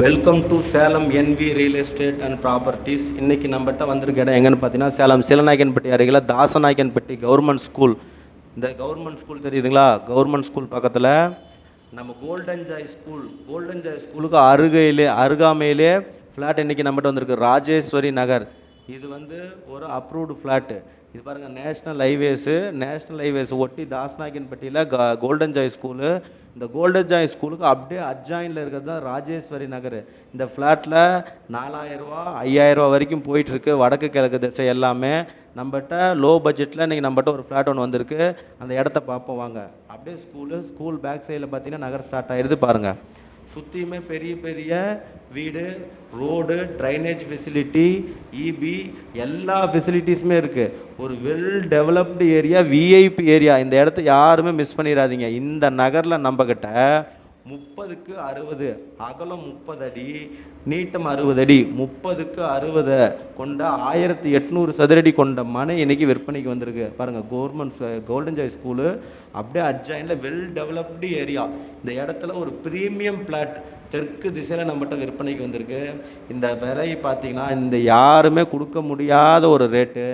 Welcome to Salem envy real estate and properties. இன்றைக்கி நம்மகிட்ட வந்திருக்க இடம் எங்கன்னு பார்த்தீங்கன்னா சேலம் சீலநாயக்கன்பட்டி அருகில் தாசநாயக்கன்பட்டி கவர்மெண்ட் ஸ்கூல். இந்த கவர்மெண்ட் ஸ்கூல் தெரியுதுங்களா? கவர்மெண்ட் ஸ்கூல் பக்கத்தில் நம்ம கோல்டன் ஜாய் ஸ்கூலுக்கு அருகாமையிலே ஃப்ளாட் இன்றைக்கி நம்மகிட்ட வந்திருக்கு. ராஜேஸ்வரி நகர். இது ஒரு அப்ரூவ்டு ஃப்ளாட்டு. இது பாருங்கள், நேஷ்னல் ஹைவேஸு ஒட்டி தாசநாயக்கன்பட்டியில் கோல்டன் ஜாய் ஸ்கூலு. இந்த கோல்டன் ஜாய் ஸ்கூலுக்கு அப்படியே அட்ஜாயினில் இருக்கிறது தான் ராஜேஸ்வரி நகர். இந்த ஃப்ளாட்டில் 4000 ரூபா 5000 ரூபா வரைக்கும் போயிட்டுருக்கு. வடக்கு கிழக்கு திசை எல்லாமே நம்மகிட்ட லோ பட்ஜெட்டில் இன்றைக்கி நம்மகிட்ட ஒரு ஃப்ளாட் ஒன்று வந்திருக்கு. அந்த இடத்த பார்ப்போம் வாங்க. அப்படியே ஸ்கூல் பேக் சைடில் பார்த்தீங்கன்னா நகர் ஸ்டார்ட் ஆகிடுது பாருங்கள். சுற்றியுமே பெரிய பெரிய வீடு, ரோடு, ட்ரைனேஜ் ஃபெசிலிட்டி, இபி எல்லா ஃபெசிலிட்டிஸுமே இருக்குது. ஒரு well developed area, VIP area. இந்த இடத்த யாருமே மிஸ் பண்ணிடாதீங்க. இந்த நகரில் நம்மக்கிட்ட 30க்கு 60 அகலம் 30 அடி, நீட்டம் 60 அடி, 30க்கு 60 கொண்ட 1800 சதுரடி கொண்ட மனை இன்றைக்கி விற்பனைக்கு வந்திருக்கு பாருங்கள். கோல்டன் ஜாய் ஸ்கூலு அப்படியே அட்ஜாயினில் வெல் டெவலப்டு ஏரியா. இந்த இடத்துல ஒரு ப்ரீமியம் பிளாட் தெற்கு திசையில் நம்மகிட்ட விற்பனைக்கு வந்திருக்கு. இந்த விலை பார்த்திங்கன்னா இந்த யாருமே கொடுக்க முடியாத ஒரு ரேட்டு.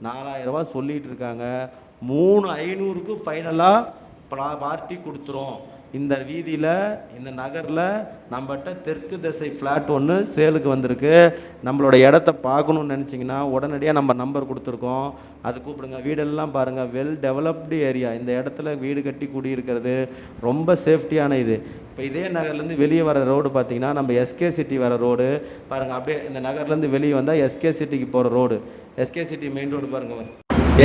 4000 ரூபா சொல்லிகிட்டு இருக்காங்க. 3500க்கு ஃபைனலாக பார்ட்டி கொடுத்துரும். இந்த வீதியில், இந்த நகரில் நம்மகிட்ட தெற்கு திசை ஃப்ளாட் ஒன்று சேலுக்கு வந்திருக்கு. நம்மளோட இடத்த பார்க்கணுன்னு நினச்சிங்கன்னா உடனடியாக நம்ம நம்பர் கொடுத்துருக்கோம், அது கூப்பிடுங்க. வீடெல்லாம் பாருங்கள், வெல் டெவலப்டு ஏரியா. இந்த இடத்துல வீடு கட்டி குடியிருக்கிறது ரொம்ப சேஃப்டியான இது. இப்போ இதே நகர்லேருந்து வெளியே வர ரோடு பார்த்திங்கன்னா நம்ம எஸ்கே சிட்டி வர ரோடு பாருங்கள். அப்படியே இந்த நகர்லேருந்து வெளியே வந்தால் எஸ்கே சிட்டிக்கு போகிற road. SK city main road பாருங்கள்.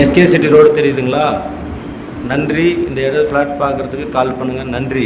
எஸ்கே சிட்டி ரோடு தெரியுதுங்களா? நன்றி. இந்த இடம் ஃப்ளாட் பார்க்குறதுக்கு கால் பண்ணுங்கள். நன்றி.